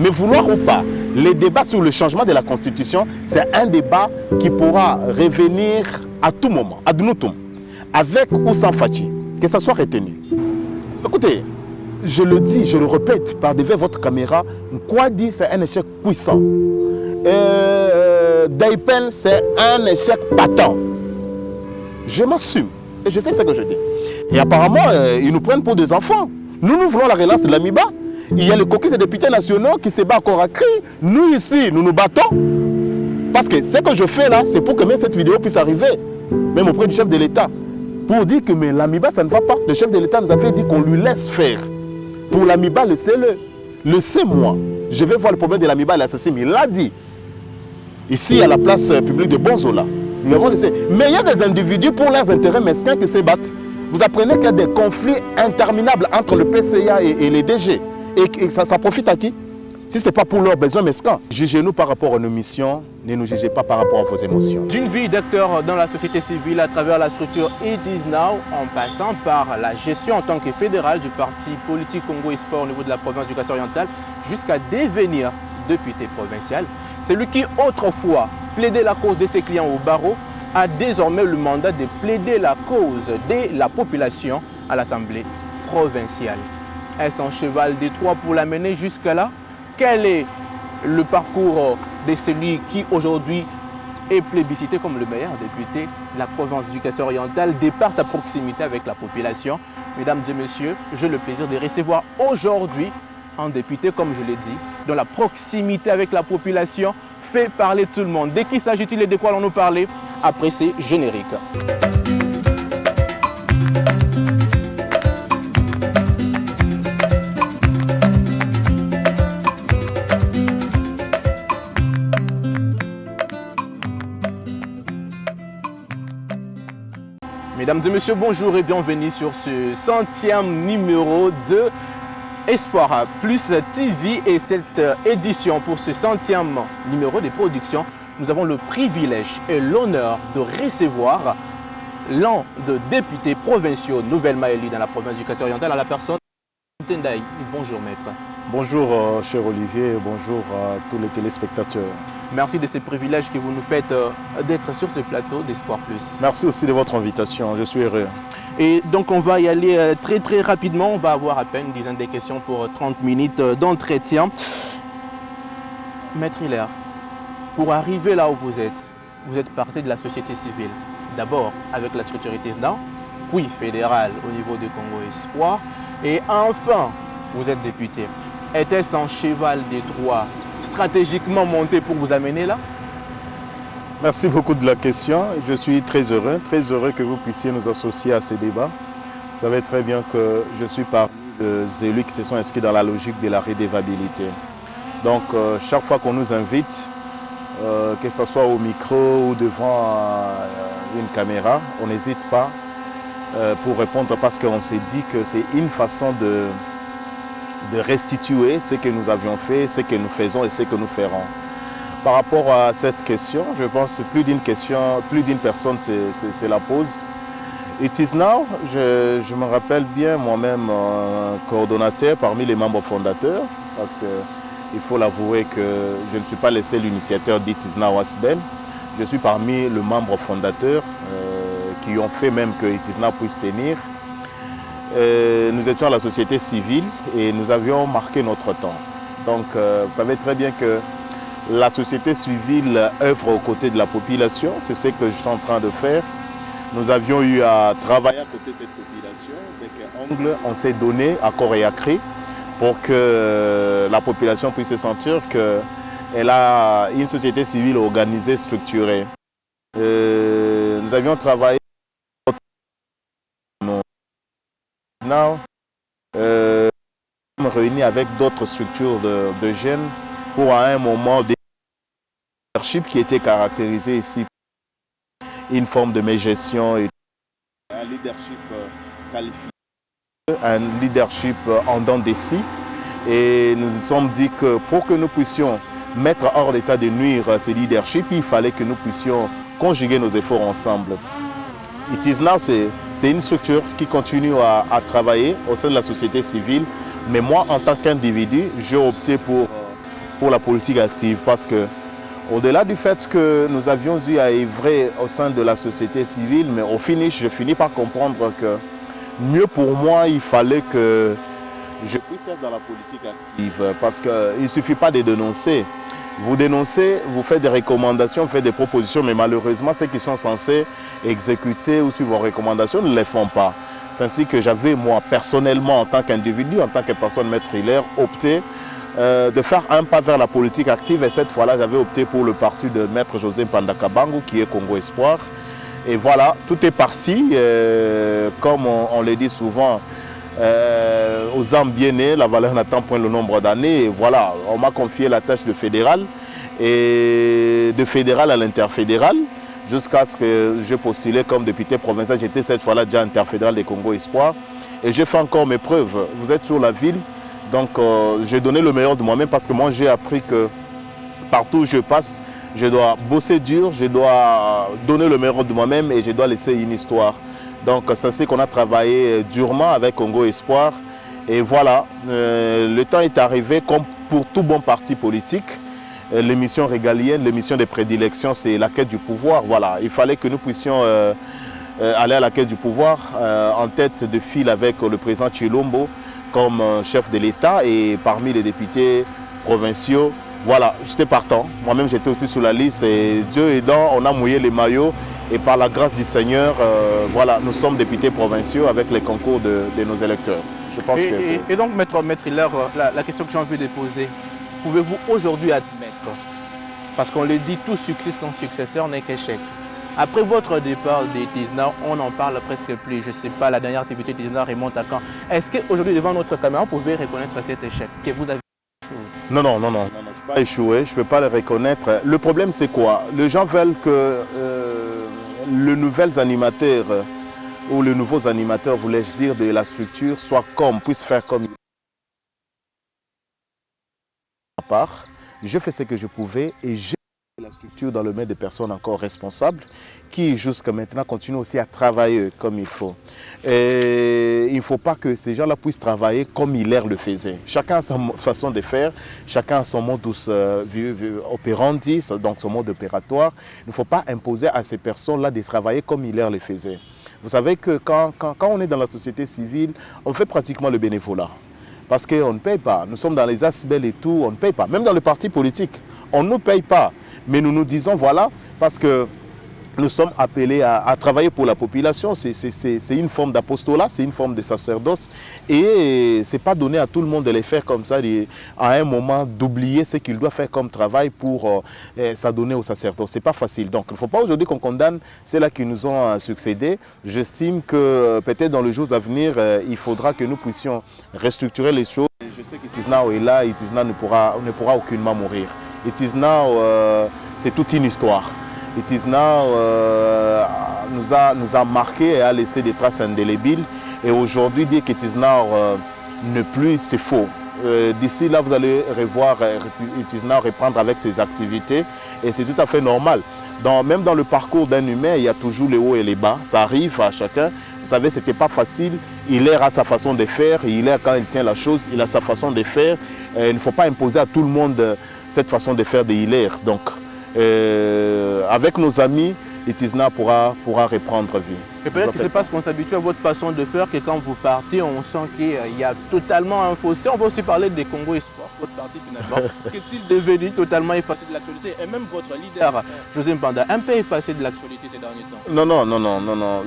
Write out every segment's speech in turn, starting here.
Mais vouloir ou pas, les débats sur le changement de la Constitution, c'est un débat qui pourra revenir à tout moment, à Noutoum, avec ou sans Fachi, que ça soit retenu. Écoutez, je le dis, je le répète par devant votre caméra, Kwadi c'est un échec puissant. Daipen c'est un échec patent. Je m'assume et je sais ce que je dis. Et apparemment, ils nous prennent pour des enfants. Nous voulons la relance de l'AMIBA. Il y a les coquilles des députés nationaux qui se battent encore à cri. Nous ici, nous nous battons. Parce que ce que je fais là, c'est pour que même cette vidéo puisse arriver, même auprès du chef de l'État, pour dire que l'AMIBA, ça ne va pas. Le chef de l'État nous avait dit qu'on lui laisse faire. Pour l'AMIBA, laissez-le. Laissez-moi. Je vais voir le problème de l'AMIBA et l'assassin. Il l'a dit. Ici, à la place publique de Bonzola. Nous l'avons laissé. Mais il y a des individus pour leurs intérêts mesquins qui se battent. Vous apprenez qu'il y a des conflits interminables entre le PCA et les DG. Et ça profite à qui? Si ce n'est pas pour leurs besoins mesquins. Jugez-nous par rapport à nos missions, ne nous jugez pas par rapport à vos émotions. D'une vie d'acteur dans la société civile à travers la structure It Is Now, en passant par la gestion en tant que fédéral du parti politique Congo et Sport au niveau de la province du Kassai-Oriental, jusqu'à devenir député provincial, celui qui autrefois plaidait la cause de ses clients au barreau a désormais le mandat de plaider la cause de la population à l'Assemblée provinciale. Est-ce un cheval de Troie pour l'amener jusqu'à là? Quel est le parcours de celui qui aujourd'hui est plébiscité comme le meilleur député de la province du Kassai-Oriental de par sa proximité avec la population? Mesdames et messieurs, j'ai le plaisir de recevoir aujourd'hui un député, comme je l'ai dit, dont la proximité avec la population fait parler tout le monde. De qui s'agit-il et de quoi allons-nous parler après ces génériques? Mesdames et messieurs, bonjour et bienvenue sur ce 100e numéro de Espoir Plus TV. Et cette édition, pour ce 100e numéro de production, nous avons le privilège et l'honneur de recevoir l'un des députés provinciaux nouvellement élus dans la province du Kassai-Oriental, à la personne de Tendai. Bonjour maître. Bonjour cher Olivier, bonjour à tous les téléspectateurs. Merci de ce privilège que vous nous faites d'être sur ce plateau d'Espoir Plus. Merci aussi de votre invitation, je suis heureux. Et donc on va y aller très rapidement, on va avoir à peine une dizaine de questions pour 30 minutes d'entretien. Maître Hilaire, pour arriver là où vous êtes parti de la société civile, d'abord avec la structure It Is Now, puis fédérale au niveau du Congo Espoir, et enfin vous êtes député. Était-ce un cheval de Troie stratégiquement monté pour vous amener là? Merci beaucoup de la question. Je suis très heureux que vous puissiez nous associer à ces débats. Vous savez très bien que je suis parmi les élus qui se sont inscrits dans la logique de la redevabilité. Donc chaque fois qu'on nous invite, que ce soit au micro ou devant une caméra, on n'hésite pas pour répondre parce qu'on s'est dit que c'est une façon de restituer ce que nous avions fait, ce que nous faisons et ce que nous ferons. Par rapport à cette question, je pense que plus d'une personne se la pose. It Is Now, je me rappelle bien moi-même coordonnateur parmi les membres fondateurs, parce qu'il faut l'avouer que je ne suis pas le seul initiateur d'It Is Now Asben. Je suis parmi les membres fondateurs qui ont fait même que It Is Now puisse tenir. Nous étions à la société civile et nous avions marqué notre temps. Donc, vous savez très bien que la société civile œuvre aux côtés de la population. C'est ce que je suis en train de faire. Nous avions eu à travailler à côté de cette population. Avec Angle, on s'est donné à corps et à cri pour que la population puisse se sentir qu'elle a une société civile organisée, structurée. Nous avions travaillé réunis avec d'autres structures de jeunes pour à un moment des leadership qui était caractérisé ici une forme de mégestion et un leadership qualifié, un leadership en dents de scie. Et nous nous sommes dit que pour que nous puissions mettre hors d'état de nuire ces leaderships, il fallait que nous puissions conjuguer nos efforts ensemble. It Is Now, c'est une structure qui continue à travailler au sein de la société civile. Mais moi, en tant qu'individu, j'ai opté pour pour la politique active parce que au-delà du fait que nous avions eu à œuvrer au sein de la société civile, mais au finish, je finis par comprendre que mieux pour moi, il fallait que je puisse être dans la politique active parce qu'il ne suffit pas de dénoncer. Vous dénoncez, vous faites des recommandations, vous faites des propositions, mais malheureusement, ceux qui sont censés exécuter ou suivre vos recommandations ne les font pas. C'est ainsi que j'avais, moi, personnellement, en tant qu'individu, en tant que personne maître hilaire, opté de faire un pas vers la politique active. Et cette fois-là, j'avais opté pour le parti de maître José Mpanda Kabangu, qui est Congo Espoir. Et voilà, tout est parti, comme on le dit souvent, aux âmes bien nées, la valeur n'attend point le nombre d'années. Et voilà, on m'a confié la tâche de fédéral, et de fédéral à l'interfédéral, jusqu'à ce que je postulais comme député provincial. J'étais cette fois-là déjà interfédéral des Congo Espoir. Et j'ai fait encore mes preuves. Vous êtes sur la ville, donc j'ai donné le meilleur de moi-même parce que moi j'ai appris que partout où je passe, je dois bosser dur, je dois donner le meilleur de moi-même et je dois laisser une histoire. Donc c'est ainsi qu'on a travaillé durement avec Congo Espoir. Et voilà, le temps est arrivé, comme pour tout bon parti politique, l'émission régalienne, l'émission de prédilection, c'est la quête du pouvoir. Voilà, il fallait que nous puissions aller à la quête du pouvoir en tête de file avec le président Tshilombo comme chef de l'État et parmi les députés provinciaux. Voilà, j'étais partant. Moi-même, j'étais aussi sur la liste et Dieu aidant, on a mouillé les maillots. Et par la grâce du Seigneur, voilà, nous sommes députés provinciaux avec les concours de nos électeurs. Je pense et donc, maître Hilaire, la question que j'ai envie de poser, pouvez-vous aujourd'hui admettre, parce qu'on le dit, tout succès sans successeur n'est qu'échec. Après votre départ des Tizna, on n'en parle presque plus. Je ne sais pas, la dernière activité de Tizna remonte à quand. Est-ce qu'aujourd'hui, devant notre caméra, vous pouvez reconnaître cet échec que vous avez échoué? Non, je ne peux pas échouer, je ne peux pas le reconnaître. Le problème, c'est quoi? Les gens veulent que le nouvel animateur ou les nouveaux animateurs, voulais-je dire, de la structure soit comme, puisse faire comme à part. Je fais ce que je pouvais et j'ai la structure dans le main des personnes encore responsables qui jusqu'à maintenant continuent aussi à travailler comme il faut. Et il ne faut pas que ces gens-là puissent travailler comme Hilaire le faisait. Chacun a sa façon de faire, chacun a son modus operandi, donc son mode opératoire. Il ne faut pas imposer à ces personnes-là de travailler comme Hilaire le faisait. Vous savez que quand on est dans la société civile, on fait pratiquement le bénévolat. Parce qu'on ne paye pas. Nous sommes dans les asbels et tout, on ne paye pas. Même dans le parti politique, on ne nous paye pas. Mais nous nous disons, voilà, parce que nous sommes appelés à travailler pour la population. C'est une forme d'apostolat, c'est une forme de sacerdoce. Et ce n'est pas donné à tout le monde de les faire comme ça, à un moment d'oublier ce qu'il doit faire comme travail pour s'adonner au sacerdoce. Ce n'est pas facile. Donc il ne faut pas aujourd'hui qu'on condamne ceux-là qui nous ont succédé. J'estime que peut-être dans les jours à venir, il faudra que nous puissions restructurer les choses. Je sais que Tiznao est là et Tiznao ne pourra aucunement mourir. Et Tiznao, c'est toute une histoire. Et Tiznao nous a marqué et a laissé des traces indélébiles. Et aujourd'hui, dire que Tiznao ne plus, c'est faux. D'ici là, vous allez revoir Tiznao reprendre avec ses activités. Et c'est tout à fait normal. Même dans le parcours d'un humain, il y a toujours les hauts et les bas. Ça arrive à chacun. Vous savez, ce n'était pas facile. Hilaire a sa façon de faire. Hilaire, quand il tient la chose, il a sa façon de faire. Il ne faut pas imposer à tout le monde cette façon de faire de Hilaire. Donc, avec nos amis, Tizna pourra reprendre vie. Et peut-être que c'est parce qu'on s'habitue à votre façon de faire que quand vous partez, on sent qu'il y a totalement un fossé. On va aussi parler des Congo Espoir, votre parti finalement. Qu'est-il devenu totalement effacé de l'actualité? Et même votre leader, José Mpanda, un peu effacé de l'actualité ces derniers temps. Non.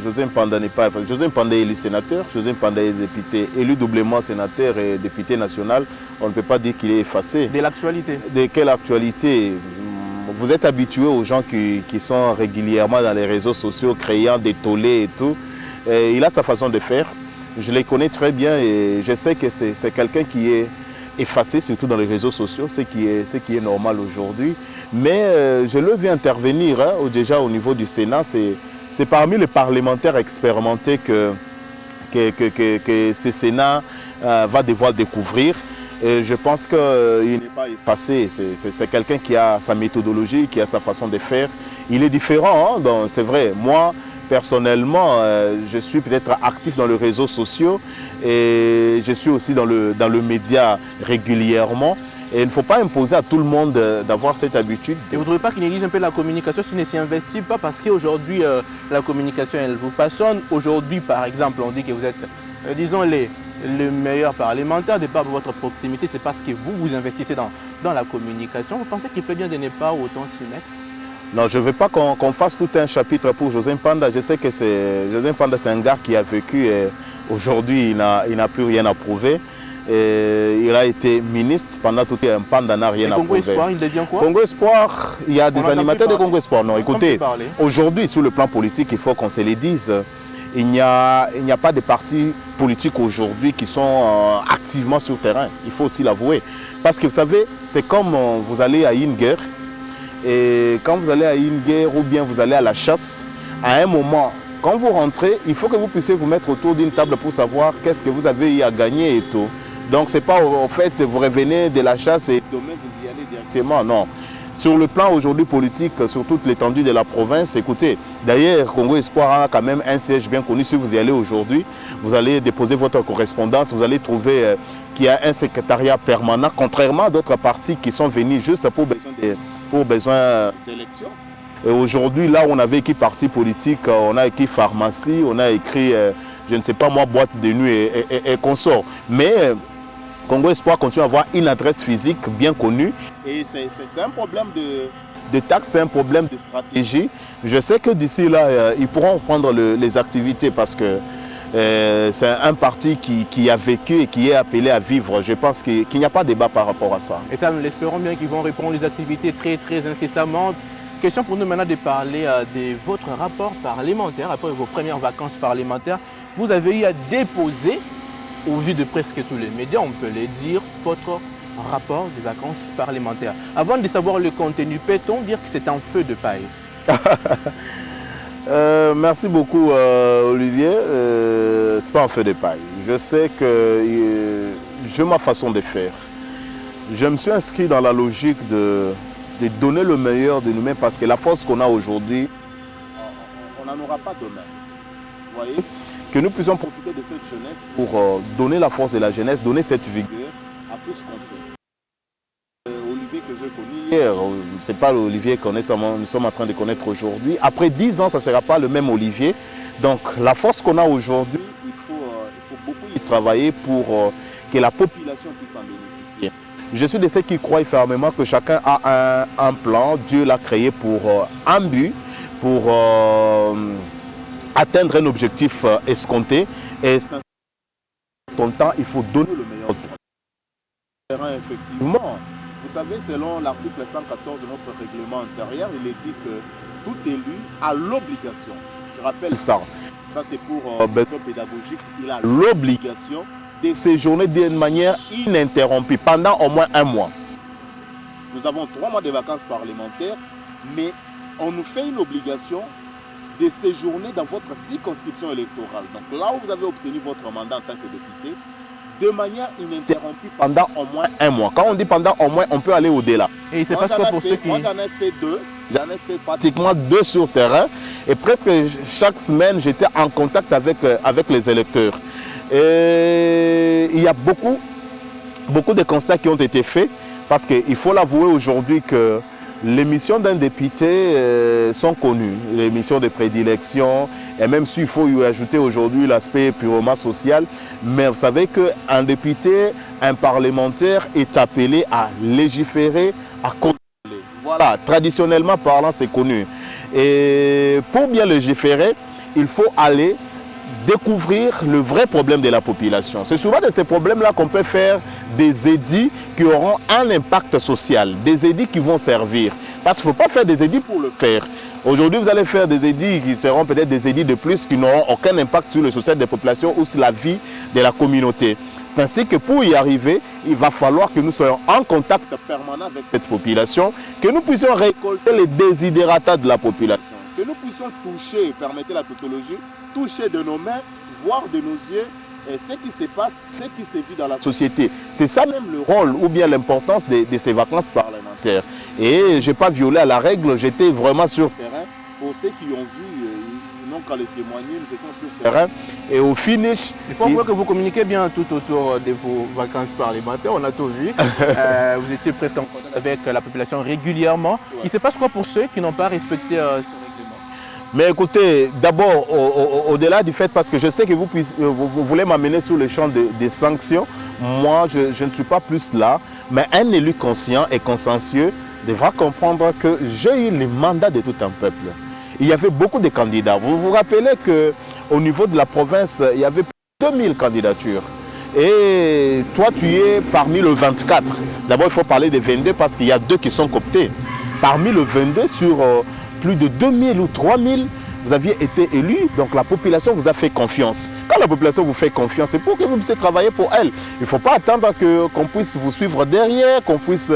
José Mpanda n'est pas effacé. José Mpanda est élu sénateur, José Mpanda est député, élu doublement sénateur et député national. On ne peut pas dire qu'il est effacé. De l'actualité? De quelle actualité? Vous êtes habitué aux gens qui sont régulièrement dans les réseaux sociaux, créant des tollés et tout. Et il a sa façon de faire. Je les connais très bien et je sais que c'est quelqu'un qui est effacé, surtout dans les réseaux sociaux, ce qui est normal aujourd'hui. Mais je le vu intervenir déjà au niveau du Sénat. C'est parmi les parlementaires expérimentés que ce Sénat va devoir découvrir. Et je pense qu'il n'est pas effacé. C'est quelqu'un qui a sa méthodologie, qui a sa façon de faire. Il est différent, hein, c'est vrai. Moi, personnellement, je suis peut-être actif dans les réseaux sociaux et je suis aussi dans le média régulièrement. Et il ne faut pas imposer à tout le monde d'avoir cette habitude. Et vous ne trouvez pas qu'il néglige un peu la communication s'il ne s'y investit pas? Parce qu'aujourd'hui, la communication, elle vous façonne. Aujourd'hui, par exemple, on dit que vous êtes, disons, le meilleur parlementaire de par votre proximité. C'est parce que vous vous investissez dans la communication. Vous pensez qu'il fait bien de ne pas autant s'y mettre? Non, je ne veux pas qu'on fasse tout un chapitre pour José Mpanda. Je sais que José Mpanda, c'est un gars qui a vécu et aujourd'hui, il n'a plus rien à prouver. Et il a été ministre pendant tout le temps. Mpanda n'a rien à prouver. Congo Espoir, il devient quoi? Congo Espoir, il y a des animateurs de Congo Espoir. Non, écoutez, aujourd'hui, sur le plan politique, il faut qu'on se le dise. Il n'y a pas de partis politiques aujourd'hui qui sont activement sur le terrain. Il faut aussi l'avouer. Parce que vous savez, c'est comme vous allez à une guerre. Et quand vous allez à une guerre ou bien vous allez à la chasse, à un moment, quand vous rentrez, il faut que vous puissiez vous mettre autour d'une table pour savoir qu'est-ce que vous avez eu à gagner et tout. Donc, ce n'est pas en fait, vous revenez de la chasse et demain vous y allez directement. Non. Sur le plan aujourd'hui politique, sur toute l'étendue de la province, écoutez, d'ailleurs, Congo Espoir a quand même un siège bien connu. Si vous y allez aujourd'hui, vous allez déposer votre correspondance, vous allez trouver qu'il y a un secrétariat permanent, contrairement à d'autres partis qui sont venus juste pour besoin d'élections. Et aujourd'hui, là, on avait écrit parti politique, on a écrit pharmacie, on a écrit, je ne sais pas moi, boîte de nuit et consorts. Mais Congo Espoir continue à avoir une adresse physique bien connue. Et c'est un problème de tact, c'est un problème de stratégie. Je sais que d'ici là, ils pourront prendre les activités parce que c'est un parti qui a vécu et qui est appelé à vivre. Je pense qu'il n'y a pas de débat par rapport à ça. Et ça, nous l'espérons bien qu'ils vont reprendre les activités très incessamment. Question pour nous maintenant de parler de votre rapport parlementaire. Après vos premières vacances parlementaires, vous avez eu à déposer, au vu de presque tous les médias, on peut le dire, votre rapport de vacances parlementaires. Avant de savoir le contenu, peut-on dire que c'est un feu de paille? Merci beaucoup Olivier. C'est pas un feu de paille. Je sais que j'ai ma façon de faire. Je me suis inscrit dans la logique de donner le meilleur de nous-mêmes parce que la force qu'on a aujourd'hui, on n'en aura pas demain. Vous voyez? Que nous puissions profiter de cette jeunesse pour donner la force de la jeunesse, donner cette vigueur à tout ce qu'on fait. Olivier que j'ai connu hier, ce n'est pas l'Olivier que nous sommes en train de connaître aujourd'hui. Après 10 ans, ça ne sera pas le même Olivier. Donc la force qu'on a aujourd'hui, il faut beaucoup y travailler pour que la population puisse en bénéficier. Je suis de ceux qui croient fermement que chacun a un plan. Dieu l'a créé pour un but, pour atteindre un objectif escompté. Et ton temps, il faut donner le meilleur temps. Effectivement, vous savez, selon l'article 114 de notre règlement intérieur, il est dit que tout élu a l'obligation, je rappelle ça, c'est pour besoin pédagogique, il a l'obligation de séjourner d'une manière ininterrompue pendant au moins un mois. Nous avons 3 mois de vacances parlementaires, mais on nous fait une obligation de séjourner dans votre circonscription électorale. Donc là où vous avez obtenu votre mandat en tant que député, de manière ininterrompue pendant au moins un mois. Quand on dit pendant au moins, on peut aller au-delà. Et c'est parce que pour ceux qui... Moi, j'en ai fait 2. J'en ai fait pratiquement 2 sur terrain. Et presque chaque semaine, j'étais en contact avec les électeurs. Et il y a beaucoup de constats qui ont été faits parce qu'il faut l'avouer aujourd'hui que les missions d'un député sont connues, les missions de prédilection, et même s'il faut y ajouter aujourd'hui l'aspect purement social, mais vous savez qu'un député, un parlementaire est appelé à légiférer, à contrôler. Voilà, traditionnellement parlant, c'est connu. Et pour bien légiférer, il faut aller découvrir le vrai problème de la population. C'est souvent de ces problèmes-là qu'on peut faire des édits qui auront un impact social, des édits qui vont servir. Parce qu'il ne faut pas faire des édits pour le faire. Aujourd'hui, vous allez faire des édits qui seront peut-être des édits de plus qui n'auront aucun impact sur le social des populations ou sur la vie de la communauté. C'est ainsi que pour y arriver, il va falloir que nous soyons en contact permanent avec cette population, que nous puissions récolter les désidératas de la population, que nous puissions toucher, permettez la tautologie, toucher de nos mains, voir de nos yeux et ce qui se passe, ce qui se vit dans la société. C'est ça même le rôle ou bien l'importance de ces vacances parlementaires. Et je n'ai pas violé à la règle, j'étais vraiment sur terrain. Pour ceux qui ont vu, ils n'ont cas le témoigner, nous étions sur le terrain. Et au finish... Il faut que vous communiquiez bien tout autour de vos vacances parlementaires, on a tout vu. Vous étiez presque en contact avec la population régulièrement. Ouais. Il se passe quoi pour ceux qui n'ont pas respecté ce règlement? Mais écoutez, d'abord, au-delà du fait, parce que je sais que vous voulez m'amener sur le champ des sanctions, moi, je ne suis pas plus là, mais un élu conscient et consciencieux devra comprendre que j'ai eu le mandat de tout un peuple. Il y avait beaucoup de candidats. Vous vous rappelez qu'au niveau de la province, il y avait plus de 2000 candidatures. Et toi, tu es parmi le 24. D'abord, il faut parler des 22 parce qu'il y a 2 qui sont cooptés. Parmi le 22 sur plus de 2000 ou 3000, vous aviez été élu, donc la population vous a fait confiance. Quand la population vous fait confiance, c'est pour que vous puissiez travailler pour elle. Il ne faut pas attendre qu'on puisse vous suivre derrière, qu'on puisse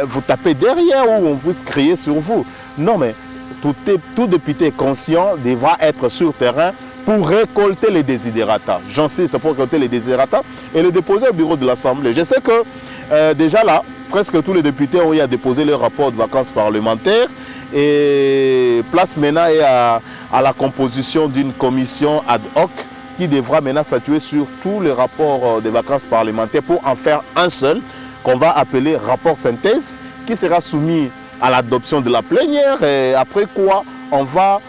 vous taper derrière ou on puisse crier sur vous. Non, mais tout député conscient devra être sur terrain pour récolter les désidératas. J'insiste, pour récolter les désidératas et les déposer au bureau de l'Assemblée. Je sais que déjà là, presque tous les députés ont eu à déposer leur rapport de vacances parlementaires. Et place maintenant à la composition d'une commission ad hoc qui devra maintenant statuer sur tous les rapports de vacances parlementaires pour en faire un seul qu'on va appeler rapport synthèse qui sera soumis à l'adoption de la plénière et après quoi on va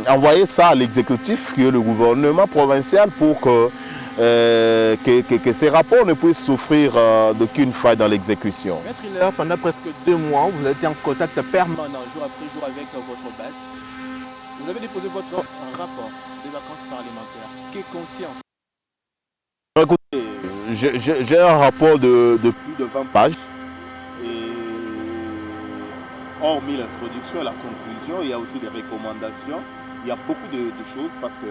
envoyer ça à l'exécutif qui est le gouvernement provincial pour que ces rapports ne puissent souffrir d'aucune faille dans l'exécution. Maître Hilaire, pendant presque 2 mois, vous avez été en contact permanent, jour après jour, avec votre base. Vous avez déposé votre rapport des vacances parlementaires. Que contient? Écoutez, j'ai un rapport de plus de 20 pages. Et hormis l'introduction et la conclusion, il y a aussi des recommandations. Il y a beaucoup de choses parce que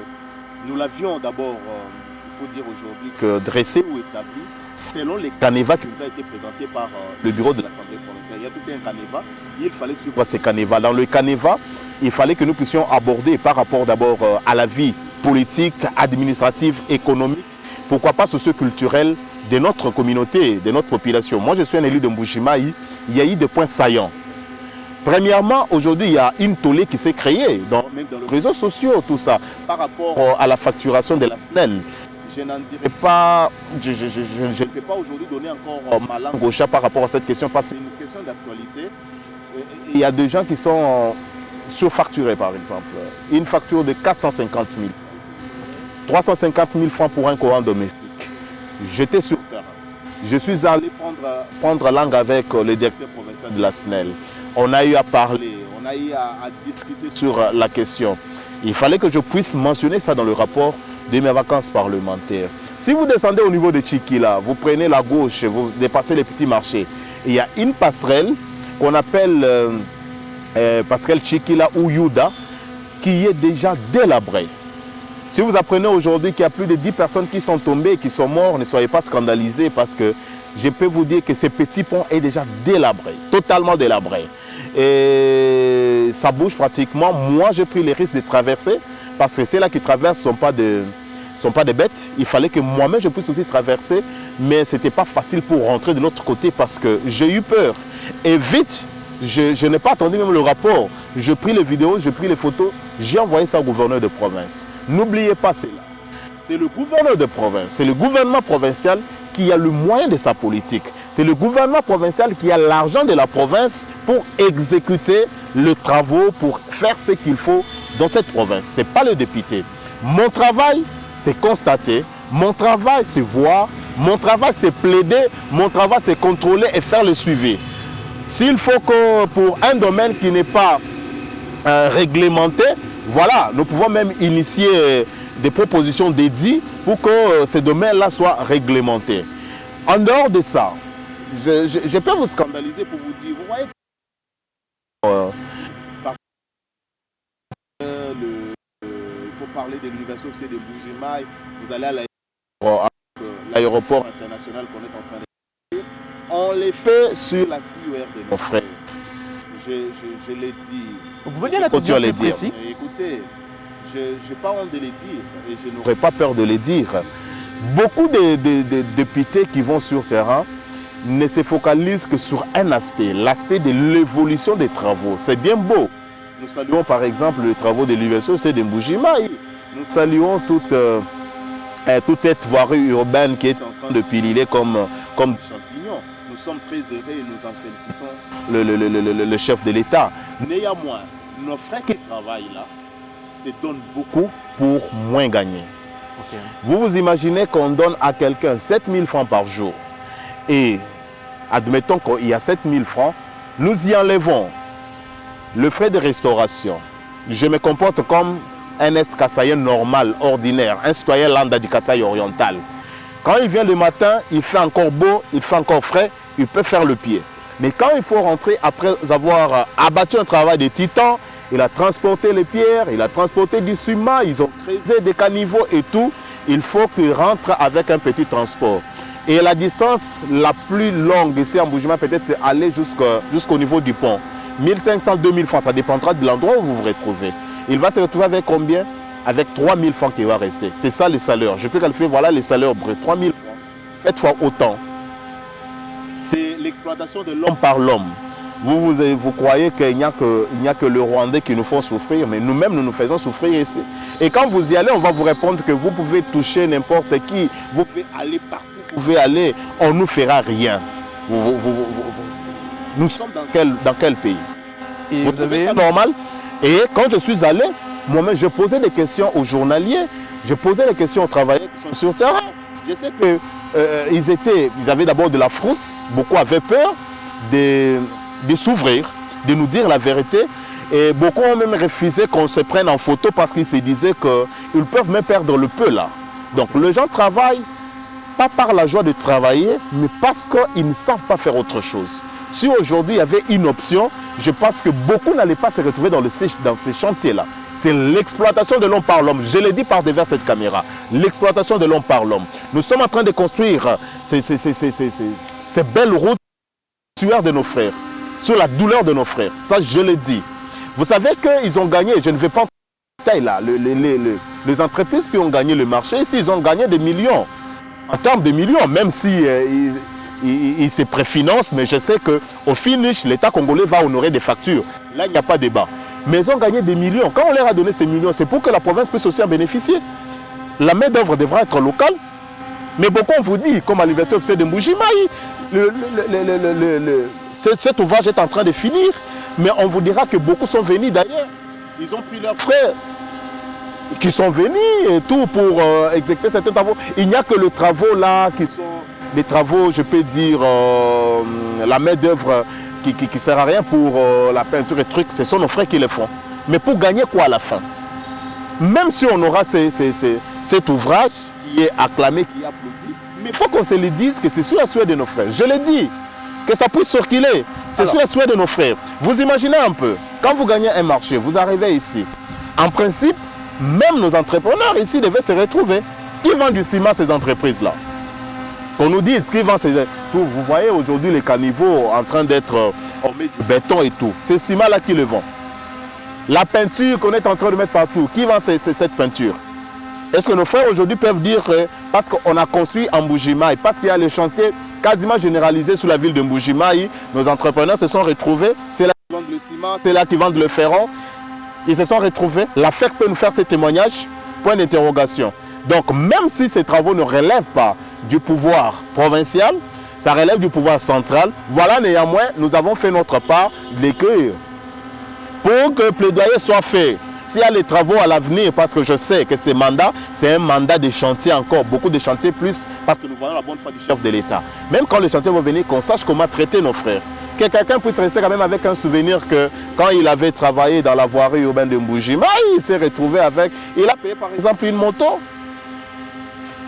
nous l'avions d'abord... il faut dire aujourd'hui que dressé ou établi selon les canevas qui nous a été présentés par le bureau de l'Assemblée provinciale. Il y a tout un canevas, il fallait suivre ces canevas. Dans le canevas, il fallait que nous puissions aborder par rapport d'abord à la vie politique, administrative, économique, pourquoi pas socio-culturelle de notre communauté, de notre population. Moi, je suis un élu de Mbujimayi, il y a eu des points saillants. Premièrement, aujourd'hui, il y a une tollée qui s'est créée, même dans les réseaux sociaux, tout ça, par rapport à la facturation de la SNEL. Je n'en dirai pas, je ne peux pas aujourd'hui donner encore ma langue au chat par rapport à cette question, parce que c'est une question d'actualité. Il y a des gens qui sont surfacturés, par exemple. Une facture de 450 000, 350 000 francs pour un courant domestique. J'étais sur terrain. Je suis allé prendre langue avec le directeur provincial de la SNEL. On a eu à parler, on a eu à discuter sur la question. Il fallait que je puisse mentionner ça dans le rapport de mes vacances parlementaires. Si vous descendez au niveau de Tchikila, vous prenez la gauche, vous dépassez les petits marchés. Il y a une passerelle qu'on appelle passerelle Tchikila ou Yuda qui est déjà délabrée. Si vous apprenez aujourd'hui qu'il y a plus de 10 personnes qui sont tombées, qui sont mortes, ne soyez pas scandalisés parce que je peux vous dire que ce petit pont est déjà délabré, totalement délabré. Et ça bouge pratiquement. Moi, j'ai pris les risques de traverser parce que ceux-là qui traversent ne sont pas des bêtes. Il fallait que moi-même je puisse aussi traverser, mais ce n'était pas facile pour rentrer de l'autre côté parce que j'ai eu peur. Et vite, je n'ai pas attendu même le rapport. J'ai pris les vidéos, j'ai pris les photos, j'ai envoyé ça au gouverneur de province. N'oubliez pas cela. C'est le gouverneur de province, c'est le gouvernement provincial qui a le moyen de sa politique. C'est le gouvernement provincial qui a l'argent de la province pour exécuter les travaux, pour faire ce qu'il faut dans cette province. Ce n'est pas le député. Mon travail, c'est constater. Mon travail, c'est voir. Mon travail, c'est plaider. Mon travail, c'est contrôler et faire le suivi. S'il faut que pour un domaine qui n'est pas réglementé, voilà, nous pouvons même initier des propositions dédiées pour que ces domaines-là soient réglementés. En dehors de ça, je peux vous scandaliser pour vous dire, vous voyez, il faut parler de l'université de Mbujimayi, vous allez à l'aéroport international qu'on est en train de faire. On les fait sur la CIUR de nos frères. Je l'ai dit. Vous venez à dire plus précis. Écoutez, je n'ai pas honte de les dire et je n'aurais pas peur de les dire. Beaucoup de députés qui vont sur terrain ne se focalisent que sur un aspect, l'aspect de l'évolution des travaux. C'est bien beau. Nous saluons par exemple les travaux de l'université de Mbujimayi. Nous saluons toute cette voirie urbaine qui est en train de piler comme champignons. Nous sommes très heureux et nous en félicitons le chef de l'État. Néanmoins, nos frères qui travaillent là se donnent beaucoup pour moins gagner. Okay. Vous vous imaginez qu'on donne à quelqu'un 7 000 francs par jour et admettons qu'il y a 7 000 francs, nous y enlevons le frais de restauration. Je me comporte comme un Est-Kassaïen normal, ordinaire, un citoyen lambda du Kasaï oriental. Quand il vient le matin, il fait encore beau, il fait encore frais, il peut faire le pied. Mais quand il faut rentrer après avoir abattu un travail de titan, il a transporté les pierres, il a transporté du ciment, ils ont creusé des caniveaux et tout, il faut qu'il rentre avec un petit transport. Et la distance la plus longue ici en Mbujimayi, peut-être, c'est aller jusqu'au niveau du pont. 1500, 2000 francs, ça dépendra de l'endroit où vous vous retrouvez. Il va se retrouver avec combien? Avec 3000 francs qui va rester. C'est ça les salaires. Je peux qualifier, voilà les salaires bruts. 3000 francs. Faites fois autant. C'est l'exploitation de l'homme par l'homme. Vous croyez qu'il n'y a que le Rwandais qui nous font souffrir, mais nous-mêmes, nous nous faisons souffrir ici. Et quand vous y allez, on va vous répondre que vous pouvez toucher n'importe qui, vous pouvez aller partout, vous pouvez aller, on ne nous fera rien. Nous sommes dans quel pays? Et vous avez ça normal? Et quand je suis allé, moi-même, je posais des questions aux journaliers, je posais des questions aux travailleurs qui sont sur le terrain. Je sais qu'ils avaient d'abord de la frousse, beaucoup avaient peur de s'ouvrir, de nous dire la vérité. Et beaucoup ont même refusé qu'on se prenne en photo parce qu'ils se disaient qu'ils peuvent même perdre le peu là. Donc les gens travaillent, pas par la joie de travailler, mais parce qu'ils ne savent pas faire autre chose. Si aujourd'hui il y avait une option, je pense que beaucoup n'allaient pas se retrouver dans ces chantiers-là. C'est l'exploitation de l'homme par l'homme. Je l'ai dit par devers cette caméra. L'exploitation de l'homme par l'homme. Nous sommes en train de construire ces belles routes sur de nos frères, sur la douleur de nos frères. Ça, je l'ai dit. Vous savez qu'ils ont gagné, je ne vais pas en détail là, les entreprises qui ont gagné le marché, ici, ils ont gagné des millions. En termes de millions, même si ils se préfinancent, mais je sais qu'au finish, l'État congolais va honorer des factures. Là, il n'y a pas de débat. Mais ils ont gagné des millions. Quand on leur a donné ces millions, c'est pour que la province puisse aussi en bénéficier. La main-d'œuvre devra être locale. Mais beaucoup vous dit, comme à l'université de Mbujimayi, cet ouvrage est en train de finir. Mais on vous dira que beaucoup sont venus d'ailleurs. Ils ont pris leurs frères qui sont venus et tout pour exécuter certains travaux. Il n'y a que les travaux là qui sont des travaux, je peux dire, la main-d'œuvre qui ne sert à rien pour la peinture et trucs. Ce sont nos frères qui le font. Mais pour gagner quoi à la fin? Même si on aura cet ouvrage qui est acclamé, qui est applaudi, mais il faut qu'on se le dise que c'est sur la souhait de nos frères. Je l'ai dit, que ça puisse circuler. C'est sur la souhait de nos frères. Vous imaginez un peu, quand vous gagnez un marché, vous arrivez ici. En principe, même nos entrepreneurs ici devaient se retrouver. Qui vend du ciment à ces entreprises-là? Qu'on nous dise qui vend ces... Vous voyez aujourd'hui les caniveaux en train d'être... On met du béton et tout. C'est ce ciment-là qui le vend. La peinture qu'on est en train de mettre partout, qui vend cette peinture? Est-ce que nos frères aujourd'hui peuvent dire que parce qu'on a construit en Mbujimayi, parce qu'il y a les chantiers quasiment généralisés sous la ville de Mbujimayi, nos entrepreneurs se sont retrouvés, c'est là qui vendent le ciment, c'est là qui vendent le ferron, ils se sont retrouvés. La FEC peut nous faire ces témoignages? Point d'interrogation. Donc même si ces travaux ne relèvent pas du pouvoir provincial, ça relève du pouvoir central. Voilà, néanmoins, nous avons fait notre part de l'écrire pour que le plaidoyer soit fait. S'il y a les travaux à l'avenir, parce que je sais que ces mandats, c'est un mandat de chantier encore, beaucoup de chantiers plus, parce que nous voyons la bonne foi du chef de l'État. Même quand les chantiers vont venir, qu'on sache comment traiter nos frères. Que quelqu'un puisse rester quand même avec un souvenir que quand il avait travaillé dans la voirie urbaine de Mbujimayi, il s'est retrouvé avec, il a payé par exemple une moto.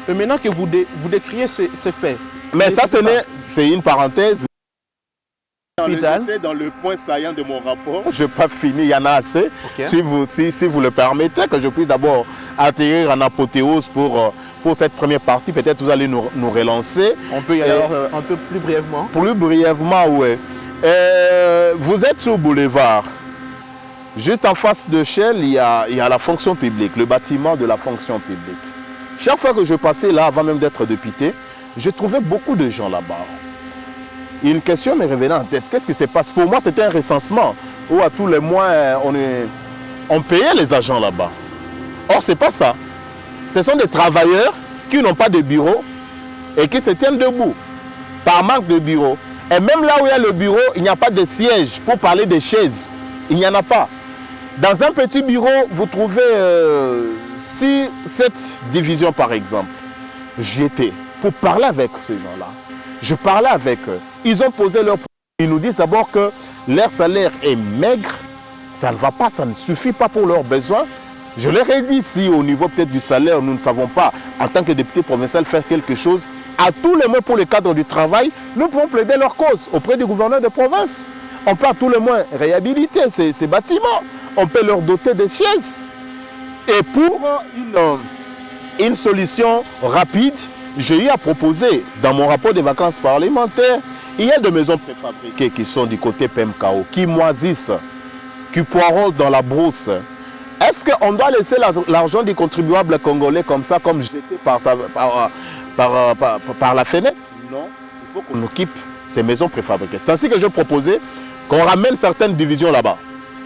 Et maintenant que vous décriez ce fait. Mais ça, c'est une parenthèse. Dans le point saillant de mon rapport, je n'ai pas fini, il y en a assez. Okay. Si vous le permettez, que je puisse d'abord atterrir en apothéose pour cette première partie, peut-être vous allez nous relancer. On peut y aller un peu plus brièvement. Plus brièvement, oui. Vous êtes sur Boulevard. Juste en face de Shell, il y a la fonction publique, le bâtiment de la fonction publique. Chaque fois que je passais là, avant même d'être député, je trouvais beaucoup de gens là-bas. Une question me revenait en tête. Qu'est-ce qui se passe? Pour moi, c'était un recensement. où à tous les mois, on payait les agents là-bas. Or, ce n'est pas ça. Ce sont des travailleurs qui n'ont pas de bureau et qui se tiennent debout par manque de bureau. Et même là où il y a le bureau, il n'y a pas de siège pour parler des chaises. Il n'y en a pas. Dans un petit bureau, vous trouvez 6, 7 divisions par exemple. J'étais pour parler avec ces gens-là. Je parlais avec eux. Ils ont posé leur problème. Ils nous disent d'abord que leur salaire est maigre. Ça ne va pas, ça ne suffit pas pour leurs besoins. Je leur ai dit, si au niveau peut-être du salaire, nous ne savons pas, en tant que député provincial, faire quelque chose, à tous les mois pour le cadre du travail, nous pouvons plaider leur cause auprès du gouverneur de province. On peut à tous les mois réhabiliter ces bâtiments. On peut leur doter des chaises. Et pour une solution rapide, j'ai eu à proposer dans mon rapport des vacances parlementaires, il y a des maisons préfabriquées qui sont du côté PMKO, qui moisissent, qui poironnent dans la brousse. Est-ce qu'on doit laisser l'argent des contribuables congolais comme ça, comme jeté par la fenêtre? Non, il faut qu'on occupe ces maisons préfabriquées. C'est ainsi que je proposais qu'on ramène certaines divisions là-bas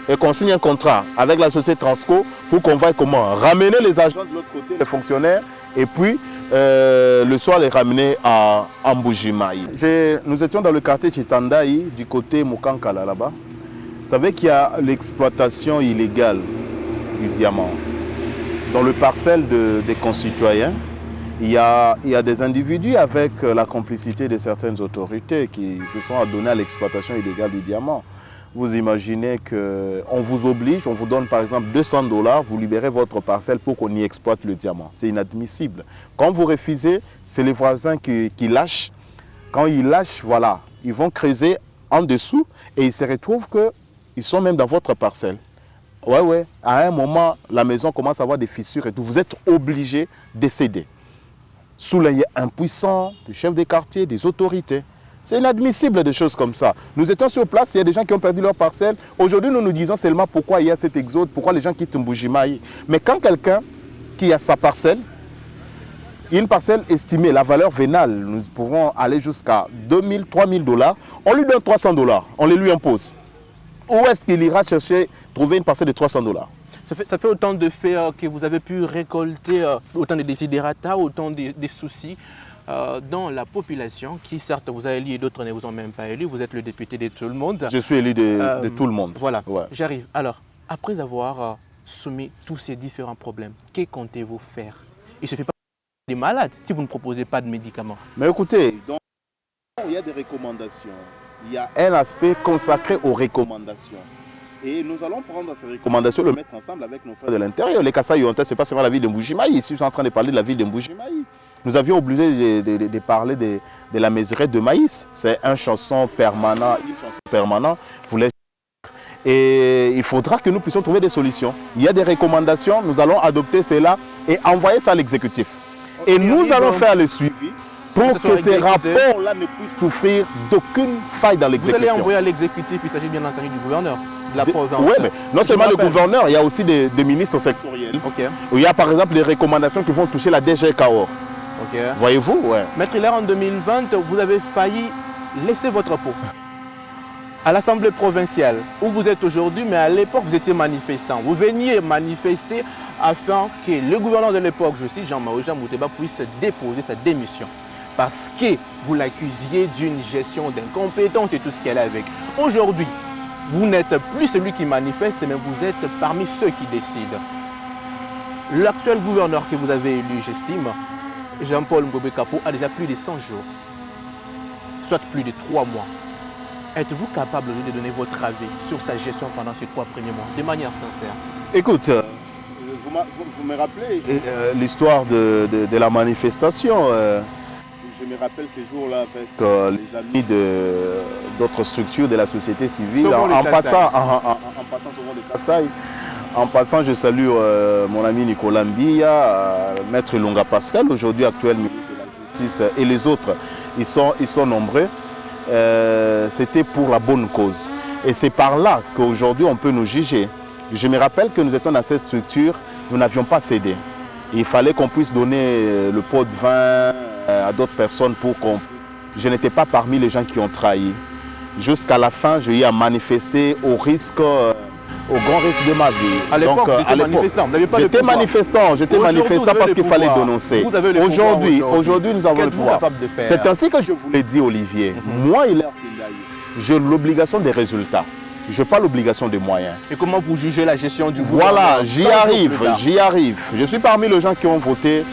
et qu'on signe un contrat avec la société Transco pour qu'on voie comment ramener les agents de l'autre côté, les fonctionnaires, et puis le soir les ramener à Mbujimayi. Nous étions dans le quartier Chitandaï, du côté Mukankala là-bas. Vous savez qu'il y a l'exploitation illégale du diamant. Dans le parcelle des concitoyens, il y a des individus avec la complicité de certaines autorités qui se sont adonnés à l'exploitation illégale du diamant. Vous imaginez qu'on vous oblige, on vous donne par exemple 200 $, vous libérez votre parcelle pour qu'on y exploite le diamant. C'est inadmissible. Quand vous refusez, c'est les voisins qui lâchent. Quand ils lâchent, voilà, ils vont creuser en dessous et ils se retrouvent qu'ils sont même dans votre parcelle. Ouais, à un moment, la maison commence à avoir des fissures et tout. Vous êtes obligé de céder. Sous l'œil impuissant du chef des quartiers, des autorités. C'est inadmissible des choses comme ça. Nous étions sur place, il y a des gens qui ont perdu leur parcelle. Aujourd'hui, nous nous disons seulement pourquoi il y a cet exode, pourquoi les gens quittent Mbujimayi. Mais quand quelqu'un qui a sa parcelle, une parcelle estimée, la valeur vénale, nous pouvons aller jusqu'à 2 000, 3 000 $, on lui donne 300 $, on les lui impose. Où est-ce qu'il ira chercher, trouver une parcelle de 300 $? Ça fait autant de faits que vous avez pu récolter, autant de désidérata, autant de soucis dans la population, qui certes vous a élu et d'autres ne vous ont même pas élu. Vous êtes le député de tout le monde. Je suis élu de tout le monde. Voilà, ouais. J'arrive. Alors, après avoir soumis tous ces différents problèmes, que comptez-vous faire? Il ne suffit pas des malades si vous ne proposez pas de médicaments. Mais écoutez, il y a des recommandations. Il y a un aspect consacré aux recommandations. Et nous allons prendre ces recommandations, le mettre ensemble avec nos frères de l'intérieur. Les Kassai Yonta, ce n'est pas seulement la ville de Mbujimayi. Ici, je suis en train de parler de la ville de Mbujimayi. Nous avions obligé de parler de la mesurette de maïs. C'est une chanson permanente. Et il faudra que nous puissions trouver des solutions. Il y a des recommandations, nous allons adopter cela et envoyer ça à l'exécutif. Et nous allons faire le suivi pour que ces rapports-là ne puissent souffrir d'aucune faille dans l'exécution. Vous allez envoyer à l'exécutif, il s'agit bien entendu du gouverneur de la province. Oui, mais non seulement le gouverneur, il y a aussi des ministres sectoriels. Okay. Où il y a par exemple des recommandations qui vont toucher la DG Cahors. Okay. Voyez-vous, ouais. Maître Hilaire, en 2020, vous avez failli laisser votre peau à l'Assemblée provinciale, où vous êtes aujourd'hui, mais à l'époque, vous étiez manifestant. Vous veniez manifester afin que le gouverneur de l'époque, je cite Jean-Marie Mouteba, puisse déposer sa démission. Parce que vous l'accusiez d'une gestion d'incompétence et tout ce qui allait avec. Aujourd'hui, vous n'êtes plus celui qui manifeste, mais vous êtes parmi ceux qui décident. L'actuel gouverneur que vous avez élu, j'estime, Jean-Paul Ngobé Kapo, a déjà plus de 100 jours, soit plus de 3 mois. Êtes-vous capable aujourd'hui de donner votre avis sur sa gestion pendant ces 3 premiers mois, de manière sincère? Écoute, vous me rappelez l'histoire de la manifestation. Je me rappelle ces jours-là avec les amis d'autres structures de la société civile. En passant souvent les Kassai. En passant, je salue mon ami Nicolas Mbia, Maître Lunga Pascal, aujourd'hui actuel ministre de la Justice, et les autres. Ils sont nombreux. C'était pour la bonne cause. Et c'est par là qu'aujourd'hui on peut nous juger. Je me rappelle que nous étions dans cette structure, nous n'avions pas cédé. Il fallait qu'on puisse donner le pot de vin à d'autres personnes pour qu'on puisse... Je n'étais pas parmi les gens qui ont trahi. Jusqu'à la fin, j'ai eu à manifester au grand risque de ma vie. À l'époque, vous étiez manifestant, vous n'aviez pas le pouvoir. J'étais manifestant parce qu'il fallait dénoncer. Aujourd'hui, nous avons le pouvoir. C'est ainsi que je vous l'ai dit, Olivier. Moi, j'ai l'obligation des résultats. Je n'ai pas l'obligation des moyens. Et comment vous jugez la gestion du gouvernement? Voilà, j'y arrive. Je suis parmi les gens qui ont voté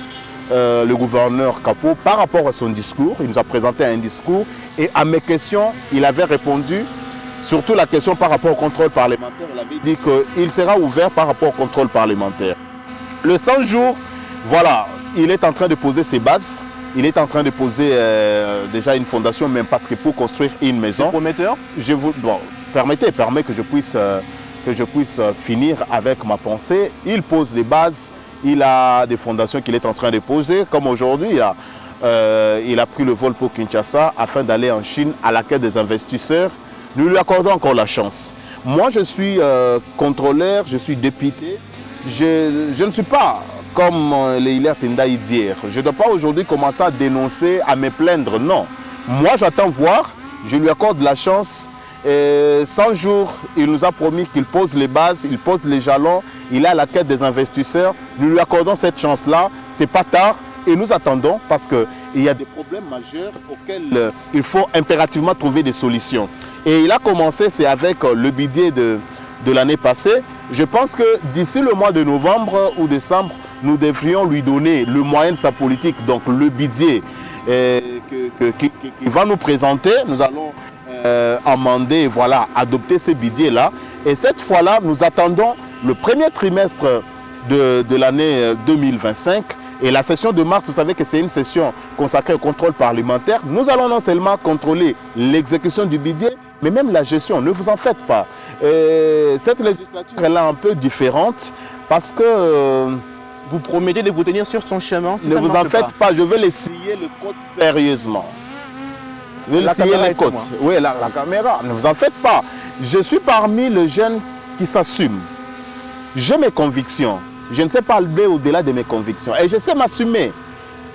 le gouverneur Kappo par rapport à son discours. Il nous a présenté un discours et à mes questions, il avait répondu, surtout la question par rapport au contrôle parlementaire. Il avait dit qu'il sera ouvert par rapport au contrôle parlementaire. Le 100 jours, voilà, il est en train de poser ses bases. Il est en train de poser déjà une fondation, même parce que pour construire une maison. C'est prometteur. Permettez que je puisse finir avec ma pensée. Il pose des bases, il a des fondations qu'il est en train de poser. Comme aujourd'hui, il a pris le vol pour Kinshasa afin d'aller en Chine à la quête des investisseurs. Nous lui accordons encore la chance. Moi, je suis contrôleur, je suis député. Je ne suis pas comme les Hilaire Tendai d'hier. Je ne dois pas aujourd'hui commencer à dénoncer, à me plaindre. Non. Moi, j'attends voir. Je lui accorde la chance. 100 jours, il nous a promis qu'il pose les bases, il pose les jalons, il est à la quête des investisseurs. Nous lui accordons cette chance-là, c'est pas tard et nous attendons parce qu'il y a des problèmes majeurs auxquels il faut impérativement trouver des solutions. Et il a commencé, c'est avec le budget de l'année passée. Je pense que d'ici le mois de novembre ou décembre, nous devrions lui donner le moyen de sa politique, donc le budget qu'il va nous présenter. Nous allons amender, voilà, adopter ces budgets-là. Et cette fois-là, nous attendons le premier trimestre de l'année 2025. Et la session de mars, vous savez que c'est une session consacrée au contrôle parlementaire. Nous allons non seulement contrôler l'exécution du budget, mais même la gestion. Ne vous en faites pas. Cette législature, elle est un peu différente parce que... vous promettez de vous tenir sur son chemin si ne vous en faites pas, je vais essayer le code sérieusement. Oui, la caméra, ne vous en faites pas. Je suis parmi les jeunes qui s'assument. J'ai mes convictions. Je ne sais pas aller au-delà de mes convictions. Et je sais m'assumer.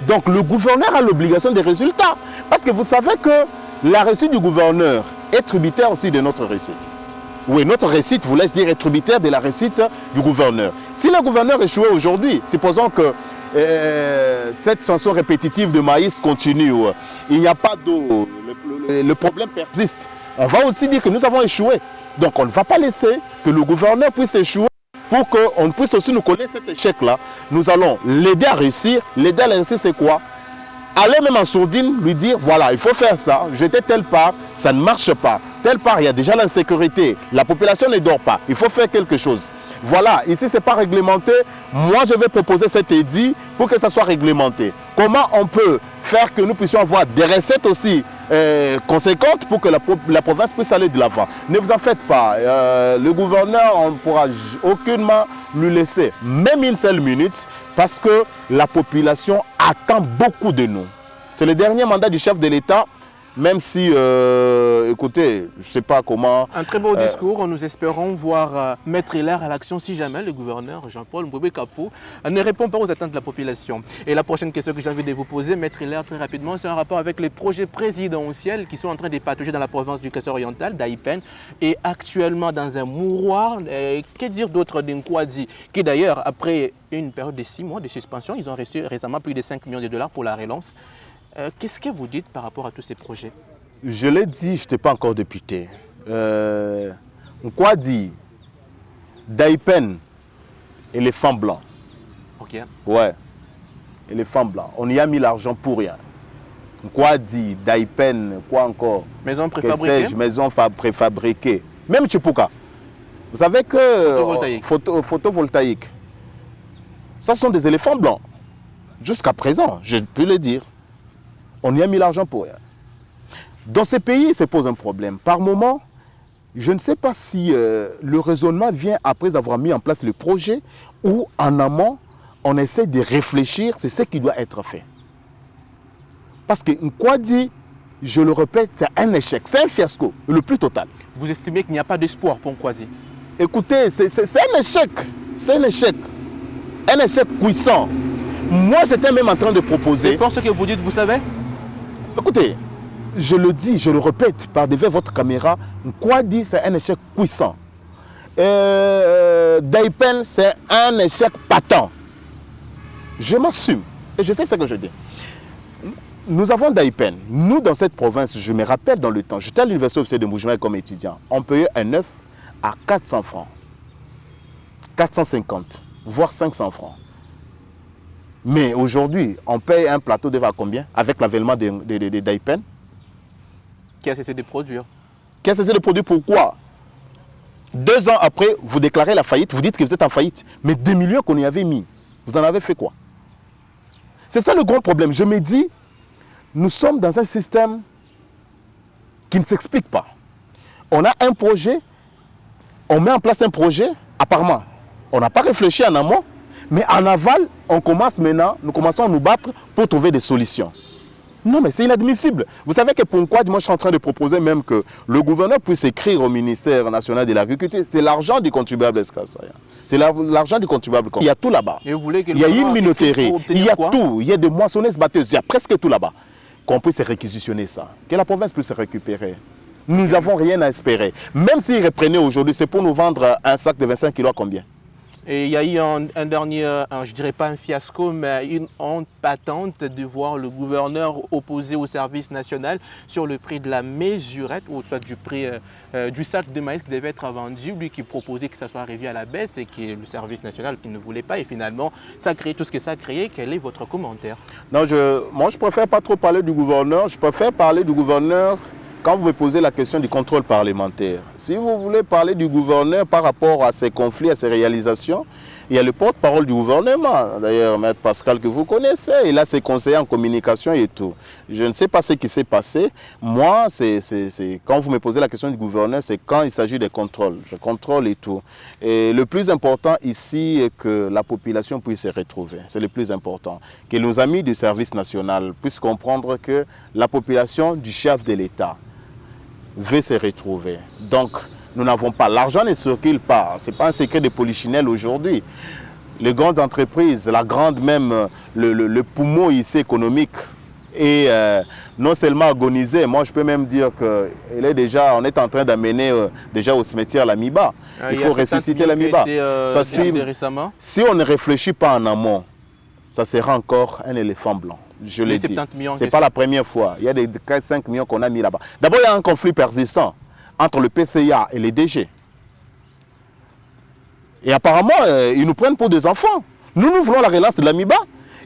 Donc le gouverneur a l'obligation des résultats. Parce que vous savez que la réussite du gouverneur est tributaire aussi de notre réussite. Oui, notre réussite, voulais-je dire, est tributaire de la réussite du gouverneur. Si le gouverneur échouait aujourd'hui, supposons que cette chanson répétitive de Maïs continue, il n'y a pas d'eau, le problème persiste. On va aussi dire que nous avons échoué. Donc on ne va pas laisser que le gouverneur puisse échouer pour qu'on puisse aussi nous connaître cet échec-là. Nous allons l'aider à réussir. L'aider à réussir, c'est quoi? Aller même en sourdine, lui dire, voilà, il faut faire ça, j'étais telle part, ça ne marche pas. Telle part, il y a déjà l'insécurité, la population ne dort pas, il faut faire quelque chose. Voilà, ici, ce n'est pas réglementé. Moi, je vais proposer cet édit pour que ça soit réglementé. Comment on peut faire que nous puissions avoir des recettes aussi conséquentes pour que la province puisse aller de l'avant? Ne vous en faites pas. Le gouverneur, on ne pourra aucunement lui laisser même une seule minute parce que la population attend beaucoup de nous. C'est le dernier mandat du chef de l'État. Même si, écoutez, je ne sais pas comment... Un très beau discours. Nous espérons voir Maître Hilaire à l'action si jamais le gouverneur Jean-Paul Mbouébé Kappo ne répond pas aux attentes de la population. Et la prochaine question que j'ai envie de vous poser, Maître Hilaire, très rapidement, c'est un rapport avec les projets présidentiels qui sont en train de patauger dans la province du Kassai oriental, d'Aïpen, et actuellement dans un mouroir. Que dire d'autre d'Nkwadi, qui d'ailleurs, après une période de 6 mois de suspension, ils ont reçu récemment plus de 5 millions de dollars pour la relance. Qu'est-ce que vous dites par rapport à tous ces projets? Je l'ai dit, je n'étais pas encore député. Nkwadi, d'Aïpen, éléphant blanc. Ok. Ouais, éléphant blanc. On y a mis l'argent pour rien. Nkwadi, d'Aïpen, quoi encore? Maison préfabriquée. Maison préfabriquée. Même Chipuka. Vous savez que... Photovoltaïque. Ça sont des éléphants blancs. Jusqu'à présent, je peux le dire. On y a mis l'argent pour rien. Dans ces pays, il se pose un problème. Par moment, je ne sais pas si le raisonnement vient après avoir mis en place le projet ou en amont, on essaie de réfléchir, c'est ce qui doit être fait. Parce que Nkwadi, je le répète, c'est un échec, c'est un fiasco, le plus total. Vous estimez qu'il n'y a pas d'espoir pour Nkwadi? Écoutez, c'est un échec, c'est un échec puissant. Moi, j'étais même en train de proposer... C'est fort ce que vous dites, vous savez? Écoutez, je le dis, je le répète par devant votre caméra, quoi dit c'est un échec puissant. Daipen, c'est un échec patent. Je m'assume et je sais ce que je dis. Nous avons Daipen. Nous, dans cette province, je me rappelle dans le temps, j'étais à l'université officielle de Mboujimai comme étudiant. On payait un œuf à 400 francs, 450, voire 500 francs. Mais aujourd'hui, on paye un plateau d'œuf à combien avec l'avènement de Daipen? Qui a cessé de produire. Qui a cessé de produire pourquoi? 2 ans après, vous déclarez la faillite, vous dites que vous êtes en faillite. Mais 2 millions qu'on y avait mis, vous en avez fait quoi? C'est ça le grand problème. Je me dis, nous sommes dans un système qui ne s'explique pas. On a un projet, on met en place un projet, apparemment, on n'a pas réfléchi en amont, mais en aval, on commence maintenant, nous commençons à nous battre pour trouver des solutions. Non, mais c'est inadmissible. Vous savez que pourquoi, moi je suis en train de proposer même que le gouverneur puisse écrire au ministère national de l'agriculture. C'est l'argent du contribuable Escasaya. C'est l'argent du contribuable. Il y a tout là-bas. Il y a une minoterie, il y a tout. Il y a des moissonneuses batteuses, il y a presque tout là-bas. Qu'on puisse réquisitionner ça, que la province puisse récupérer. Nous n'avons rien à espérer. Même s'ils reprenaient aujourd'hui, c'est pour nous vendre un sac de 25 kilos à combien? Et il y a eu un dernier, je dirais pas un fiasco, mais une honte patente de voir le gouverneur opposé au service national sur le prix de la mesurette, ou soit du prix du sac de maïs qui devait être vendu, lui qui proposait que ça soit revu à la baisse et que le service national qui ne voulait pas. Et finalement, ça a créé tout ce que ça a créé. Quel est votre commentaire? Non, moi je préfère pas trop parler du gouverneur. Je préfère parler du gouverneur quand vous me posez la question du contrôle parlementaire. Si vous voulez parler du gouverneur par rapport à ses conflits, à ses réalisations, il y a le porte-parole du gouvernement, d'ailleurs, Maître Pascal, que vous connaissez, il a ses conseillers en communication et tout. Je ne sais pas ce qui s'est passé. Moi, quand vous me posez la question du gouverneur, c'est quand il s'agit des contrôles. Je contrôle et tout. Et le plus important ici est que la population puisse se retrouver. C'est le plus important. Que nos amis du service national puissent comprendre que la population du chef de l'État veut se retrouver. Donc, nous n'avons pas. L'argent ne circule pas. Ce n'est pas un secret de polichinelle aujourd'hui. Les grandes entreprises, la grande même, le poumon ici économique est non seulement agonisé, moi je peux même dire qu'on est en train d'amener déjà au cimetière l'Amiba. Il faut ressusciter l'Amiba. Si on ne réfléchit pas en amont, ça sera encore un éléphant blanc. Je l'ai dit. Ce n'est pas la première fois. Il y a des 5 millions qu'on a mis là-bas. D'abord, il y a un conflit persistant entre le PCA et les DG. Et apparemment, ils nous prennent pour des enfants. Nous voulons la relance de l'Amiba.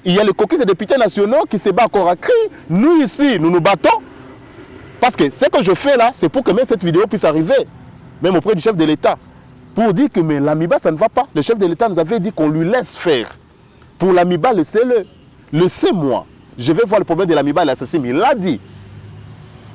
Il y a les coquilles des députés nationaux qui se battent encore à cri. Nous, ici, nous nous battons. Parce que ce que je fais là, c'est pour que même cette vidéo puisse arriver, même auprès du chef de l'État, pour dire que l'Amiba, ça ne va pas. Le chef de l'État nous avait dit qu'on lui laisse faire. Pour l'Amiba, laissez-le. Laissez-moi. Je vais voir le problème de l'Amiba et l'assassin. Il l'a dit.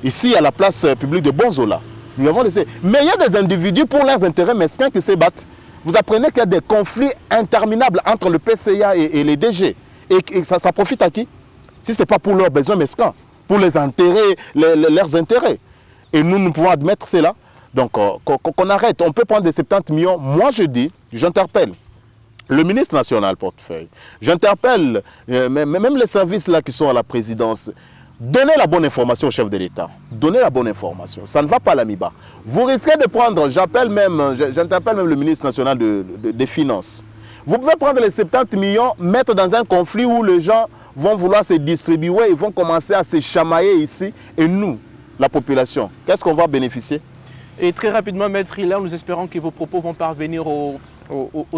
Ici, à la place publique de Bonzola. Nous avons laissé. Mais il y a des individus pour leurs intérêts mesquins qui se battent. Vous apprenez qu'il y a des conflits interminables entre le PCA et les DG. Et ça profite à qui? Si ce n'est pas pour leurs besoins mesquins, pour les intérêts, leurs intérêts. Et nous pouvons admettre cela. Donc, qu'on arrête. On peut prendre des 70 millions. Moi, je dis, j'interpelle le ministre national portefeuille. J'interpelle même les services là qui sont à la présidence. Donnez la bonne information au chef de l'État. Donnez la bonne information. Ça ne va pas à l'Amiba. Vous risquez de prendre, j'interpelle même le ministre national des Finances. Vous pouvez prendre les 70 millions, mettre dans un conflit où les gens vont vouloir se distribuer, ils vont commencer à se chamailler ici. Et nous, la population, qu'est-ce qu'on va bénéficier? Et très rapidement, Maître Hilaire, nous espérons que vos propos vont parvenir aux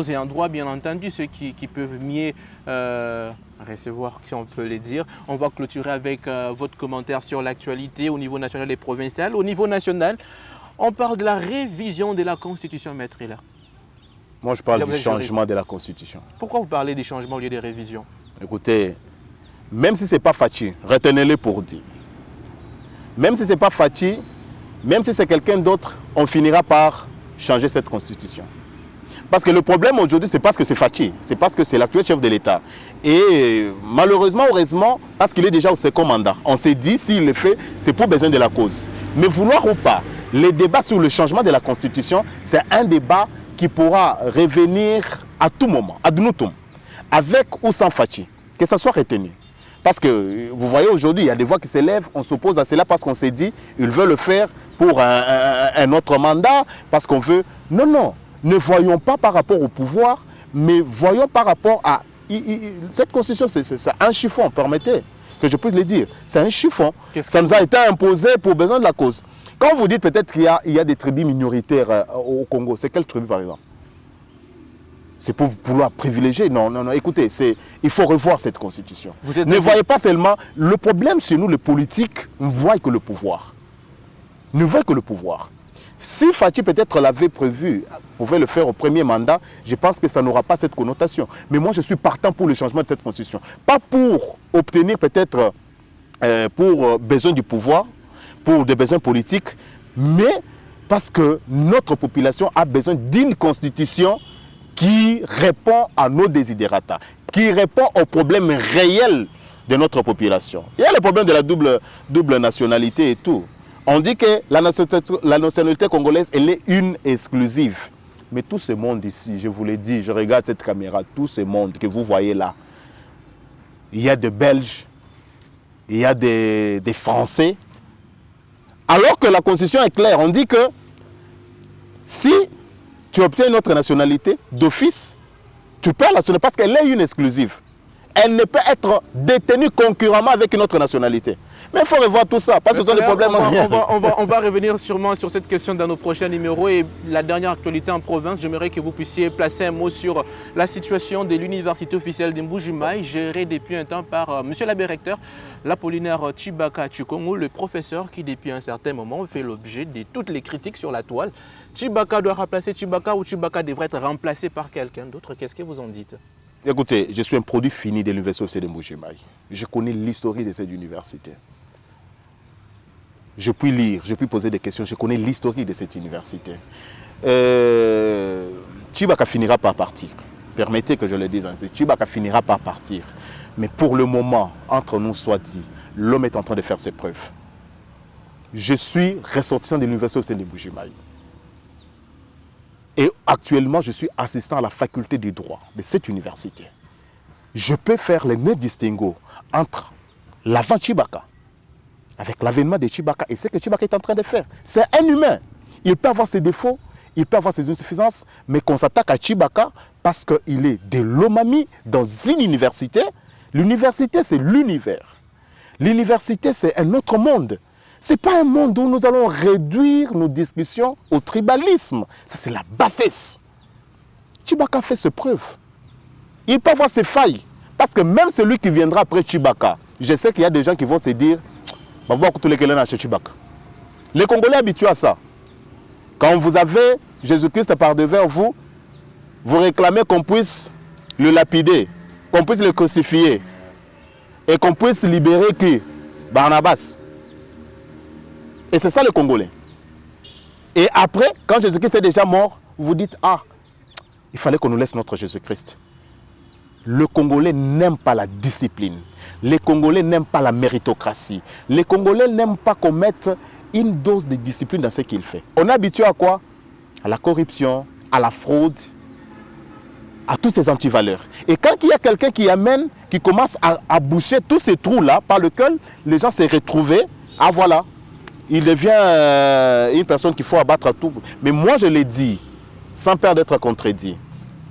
ayants droit, bien entendu, ceux qui peuvent mieux recevoir, si on peut le dire. On va clôturer avec votre commentaire sur l'actualité au niveau national et provincial. Au niveau national, on parle de la révision de la Constitution, Maître Hilaire. Moi, je parle du changement de la Constitution. Pourquoi vous parlez des changements au lieu des révisions? Écoutez, même si ce n'est pas Fachi, retenez-le pour dire. Même si ce n'est pas Fachi, même si c'est quelqu'un d'autre, on finira par changer cette Constitution. Parce que le problème aujourd'hui, c'est parce que c'est Fachi, c'est parce que c'est l'actuel chef de l'État. Et malheureusement, heureusement, parce qu'il est déjà au second mandat, on s'est dit, s'il le fait, c'est pour besoin de la cause. Mais vouloir ou pas, les débats sur le changement de la Constitution, c'est un débat qui pourra revenir à tout moment, ad nutum, avec ou sans Fachi, que ça soit retenu. Parce que, vous voyez, aujourd'hui, il y a des voix qui s'élèvent, on s'oppose à cela parce qu'on s'est dit, ils veulent le faire pour un autre mandat, parce qu'on veut... Non, non, ne voyons pas par rapport au pouvoir, mais voyons par rapport à... Cette constitution, c'est un chiffon, permettez que je puisse le dire. C'est un chiffon. Ça nous a été imposé pour besoin de la cause. Quand vous dites peut-être qu'il y a des tribus minoritaires au Congo, c'est quelle tribu par exemple? C'est pour vouloir privilégier? Non, non, non. Écoutez, il faut revoir cette constitution. Ne voyez pas seulement... Le problème chez nous, les politiques, ne voient que le pouvoir. Ne voient que le pouvoir. Si Faty peut-être l'avait prévu, pouvait le faire au premier mandat, je pense que ça n'aura pas cette connotation. Mais moi, je suis partant pour le changement de cette constitution. Pas pour obtenir peut-être, pour besoin du pouvoir, pour des besoins politiques, mais parce que notre population a besoin d'une constitution qui répond à nos desiderata, qui répond aux problèmes réels de notre population. Il y a le problème de la double nationalité et tout. On dit que la nationalité congolaise, elle est une exclusive. Mais tout ce monde ici, je vous l'ai dit, je regarde cette caméra, tout ce monde que vous voyez là, il y a des Belges, il y a des Français. Alors que la Constitution est claire, on dit que si tu obtiens une autre nationalité, d'office, tu perds la nationalité parce qu'elle est une exclusive. Elle ne peut être détenue concurremment avec une autre nationalité. Mais il faut revoir tout ça, parce que ce sont des problèmes. On va revenir sûrement sur cette question dans nos prochains numéros. Et la dernière actualité en province, j'aimerais que vous puissiez placer un mot sur la situation de l'université officielle de Mbuji-Mayi, gérée depuis un temps par monsieur l'abbé recteur, l'Apollinaire Tshibaka Tshilongo, le professeur qui depuis un certain moment fait l'objet de toutes les critiques sur la toile. Tshibaka doit remplacer Tshibaka ou Tshibaka devrait être remplacé par quelqu'un d'autre? Qu'est-ce que vous en dites? Écoutez, je suis un produit fini de l'université de Mbuji-Mayi. Je connais l'histoire de cette université. Je puis lire, je puis poser des questions, je connais l'histoire de cette université. Tshibaka finira par partir. Permettez que je le dise ainsi. Tshibaka finira par partir. Mais pour le moment, entre nous soit dit, l'homme est en train de faire ses preuves. Je suis ressortissant de l'université de Mbuji-Mayi. Et actuellement, je suis assistant à la faculté des droits de cette université. Je peux faire les nœuds distinguo entre l'avant Tshibaka, avec l'avènement de Tshibaka et ce que Tshibaka est en train de faire. C'est un humain. Il peut avoir ses défauts, il peut avoir ses insuffisances, mais qu'on s'attaque à Tshibaka parce qu'il est de l'Omami dans une université. L'université, c'est l'univers. L'université, c'est un autre monde. Ce n'est pas un monde où nous allons réduire nos discussions au tribalisme. Ça, c'est la bassesse. Tshibaka fait ses preuves. Il peut avoir ses failles. Parce que même celui qui viendra après Tshibaka, je sais qu'il y a des gens qui vont se dire les Congolais habitués à ça. Quand vous avez Jésus-Christ par devers vous, vous réclamez qu'on puisse le lapider, qu'on puisse le crucifier et qu'on puisse libérer qui? Barnabas. Et c'est ça le Congolais. Et après, quand Jésus-Christ est déjà mort, vous dites, ah, il fallait qu'on nous laisse notre Jésus-Christ. Le Congolais n'aime pas la discipline. Les Congolais n'aiment pas la méritocratie. Les Congolais n'aiment pas qu'on mette une dose de discipline dans ce qu'il fait. On est habitué à quoi? À la corruption, à la fraude, à tous ces antivaleurs. Et quand il y a quelqu'un qui commence à boucher tous ces trous-là par lesquels les gens s'est retrouvés, ah voilà, il devient une personne qu'il faut abattre à tout. Mais moi je l'ai dit, sans peur d'être contredit,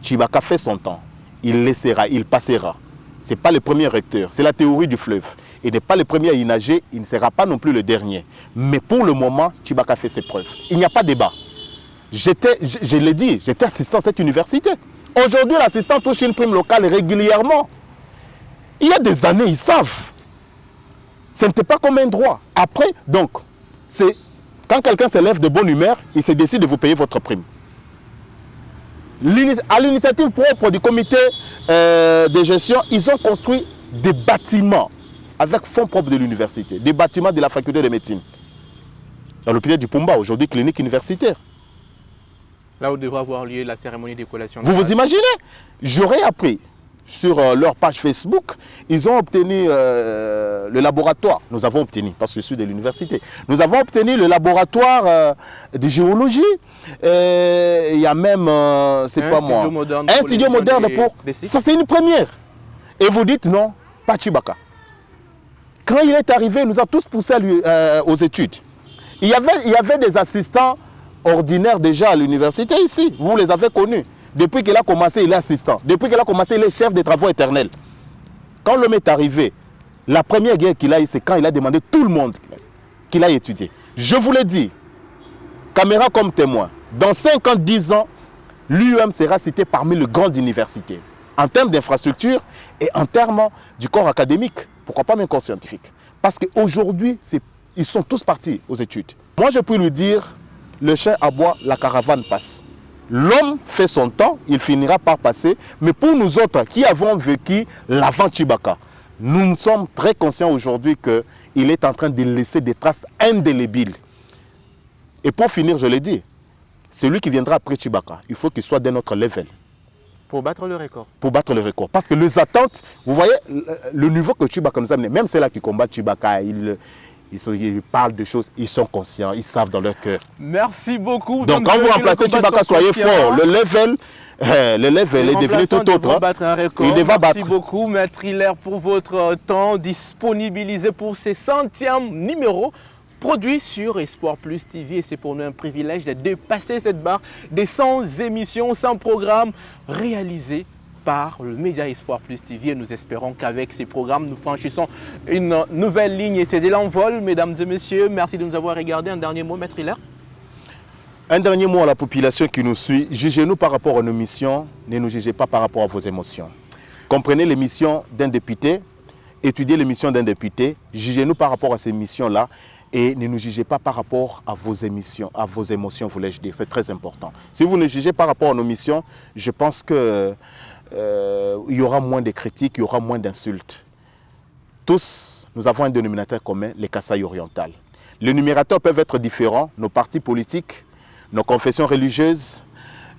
Tshibaka fait son temps. Il laissera, il passera. Ce n'est pas le premier recteur, c'est la théorie du fleuve. Il n'est pas le premier à y nager, il ne sera pas non plus le dernier. Mais pour le moment, Tshibaka fait ses preuves. Il n'y a pas de débat. Je l'ai dit, j'étais assistant à cette université. Aujourd'hui, l'assistant touche une prime locale régulièrement. Il y a des années, ils savent. Ce n'était pas comme un droit. Après, donc, c'est quand quelqu'un se lève de bonne humeur, il se décide de vous payer votre prime. À l'initiative propre du comité de gestion, ils ont construit des bâtiments avec fonds propres de l'université, des bâtiments de la faculté de médecine. Dans l'hôpital du Pumba, aujourd'hui clinique universitaire. Là où devra avoir lieu la cérémonie de collation. Vous vous imaginez? J'aurais appris sur leur page Facebook, ils ont obtenu le laboratoire. Nous avons obtenu, parce que je suis de l'université, nous avons obtenu le laboratoire de géologie. Il y a même, c'est pas moi, un studio moderne pour... Ça, c'est une première. Et vous dites non, pas Tshibaka. Quand il est arrivé, il nous a tous poussés aux études. Il y avait des assistants ordinaires déjà à l'université ici. Vous les avez connus. Depuis qu'il a commencé, il est assistant. Depuis qu'il a commencé, il est chef des travaux éternels. Quand l'homme est arrivé, la première guerre qu'il a eue, c'est quand il a demandé tout le monde qu'il aille étudier. Je vous l'ai dit, caméra comme témoin, dans 5 ans, 10 ans, l'UEM sera cité parmi les grandes universités. En termes d'infrastructure et en termes du corps académique. Pourquoi pas même corps scientifique? Parce qu'aujourd'hui, ils sont tous partis aux études. Moi, je peux lui dire, le chien aboie, la caravane passe. L'homme fait son temps, il finira par passer. Mais pour nous autres qui avons vécu l'avant Chibaka, nous sommes très conscients aujourd'hui qu'il est en train de laisser des traces indélébiles. Et pour finir, je l'ai dit, celui qui viendra après Chibaka, il faut qu'il soit de notre level. Pour battre le record. Pour battre le record. Parce que les attentes, vous voyez, le niveau que Chibaka nous a amené, même ceux-là qui combattent Chibaka, ils parlent de choses, ils sont conscients, ils savent dans leur cœur. Merci beaucoup. Donc quand vous remplacez Chibaka, soyez fort. Le level est devenu tout autre. Il va battre. Merci beaucoup, Maître Hilaire, pour votre temps disponibilisé pour ce 100e numéro produit sur Espoir Plus TV. Et c'est pour nous un privilège de dépasser cette barre des 100 émissions, 100 programmes réalisés par le média Espoir Plus TV. Et nous espérons qu'avec ces programmes, nous franchissons une nouvelle ligne et c'est de l'envol. Mesdames et messieurs, merci de nous avoir regardés. Un dernier mot, Maître Hilaire. Un dernier mot à la population qui nous suit. Jugez-nous par rapport à nos missions, ne nous jugez pas par rapport à vos émotions. Comprenez les missions d'un député, étudiez les missions d'un député, jugez-nous par rapport à ces missions-là et ne nous jugez pas par rapport à vos émotions, voulais-je dire. C'est très important. Si vous ne jugez par rapport à nos missions, je pense qu'il y aura moins de critiques, il y aura moins d'insultes. Tous, nous avons un dénominateur commun, les Kasaï orientales. Les numérateurs peuvent être différents, nos partis politiques, nos confessions religieuses,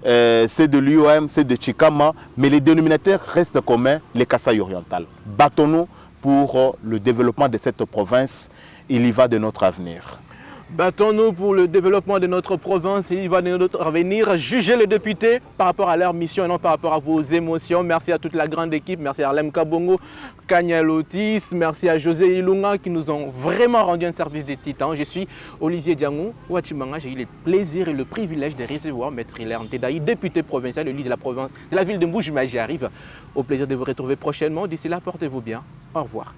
c'est de l'UOM, c'est de Chikama, mais les dénominateurs restent communs, les Kasaï orientales. Battons-nous pour le développement de cette province, il y va de notre avenir. Battons-nous pour le développement de notre province, il y va de notre avenir. Jugez les députés par rapport à leur mission et non par rapport à vos émotions. Merci à toute la grande équipe, merci à Arlem Kabongo, Kanya Lotis, merci à José Ilunga qui nous ont vraiment rendu un service des titans. Je suis Olivier Diangou, Ouachimanga, j'ai eu le plaisir et le privilège de recevoir Maître Hilaire Ntedaï, député provincial, le leader de la province de la ville de Mboujima. J'y arrive. Au plaisir de vous retrouver prochainement. D'ici là, portez-vous bien. Au revoir.